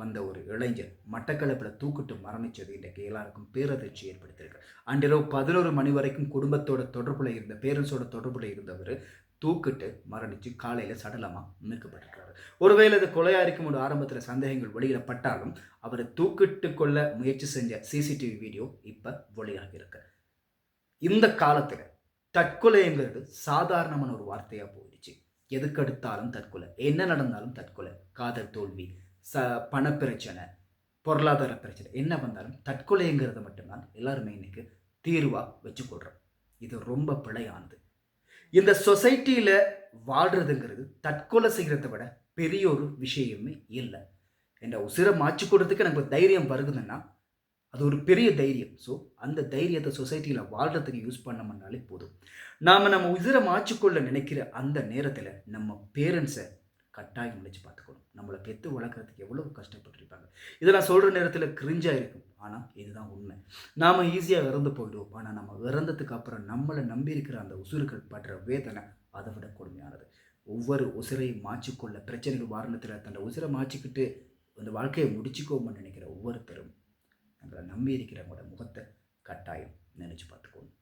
வந்த ஒரு இளைஞர் மட்டக்களப்பில் தூக்கிட்டு மரணிச்சது இன்றைக்கு எல்லாருக்கும் பேரதிர்ச்சி ஏற்படுத்தியிருக்கு. அன்றிரவு 11 மணி வரைக்கும் குடும்பத்தோட தொடர்புல இருந்த பேரண்ட்ஸோட தொடர்புல இருந்தவர் தூக்கிட்டு மரணிச்சு காலையில் சடலமாக மீட்கப்பட்டிருக்கிறாரு. ஒருவேளை இது கொலையா இருக்கும் ஒரு ஆரம்பத்தில் சந்தேகங்கள் வெளியிடப்பட்டாலும் அவரை தூக்கிட்டு கொள்ள முயற்சி செஞ்ச சிசிடிவி வீடியோ இப்போ வெளியாகி இருக்கு. இந்த காலத்தில் தற்கொலைங்கிறது சாதாரணமான ஒரு வார்த்தையாக போயிடுச்சு. எதுக்கெடுத்தாலும் தற்கொலை, என்ன நடந்தாலும் தற்கொலை, காதல் தோல்வி, பணப்பிரச்சனை, பொருளாதார பிரச்சனை என்ன வந்தாலும் தற்கொலைங்கிறத மட்டும்தான் எல்லாருமே இன்னைக்கு தீர்வாக வச்சுக்கொள்கிறோம். இது ரொம்ப பிழையானது. இந்த சொசைட்டியில் வாழ்றதுங்கிறது தற்கொலை செய்கிறத விட பெரிய ஒரு விஷயமே இல்லை. என்ற உசிரை மாற்றி கொடுறதுக்கு எனக்கு தைரியம் வருதுன்னா அது ஒரு பெரிய தைரியம். ஸோ அந்த தைரியத்தை சொசைட்டியில் வாழ்கிறதுக்கு யூஸ் பண்ணோம்னாலே போதும். நம்ம உசிரை மாற்றிக்கொள்ள நினைக்கிற அந்த நேரத்தில் நம்ம பேரண்ட்ஸை கட்டாயம் நினச்சி பார்த்துக்கணும். நம்மளை பெற்று வளர்க்குறதுக்கு எவ்வளோ கஷ்டப்பட்டுருப்பாங்க. இதை நான் சொல்கிற நேரத்தில் கிரிஞ்சாக இருக்கும். ஆனால் இதுதான் உண்மை. நாம் ஈஸியாக இறந்து போயிடுவோம். ஆனால் நம்ம இறந்ததுக்கு அப்புறம் நம்மளை நம்பி இருக்கிற அந்த உசுறுகள் படுற வேதனை அதை விட கொடுமையானது. ஒவ்வொரு உசிரையும் மாற்றிக்கொள்ள பிரச்சனைகள் வாரணத்தில் தன்னோட உசிரை மாற்றிக்கிட்டு அந்த வாழ்க்கையை முடிச்சுக்கோன்னு நினைக்கிற ஒவ்வொருத்தரும் நம்மளை நம்பி இருக்கிறவங்களோட முகத்தை கட்டாயம் நினச்சி பார்த்துக்கணும்.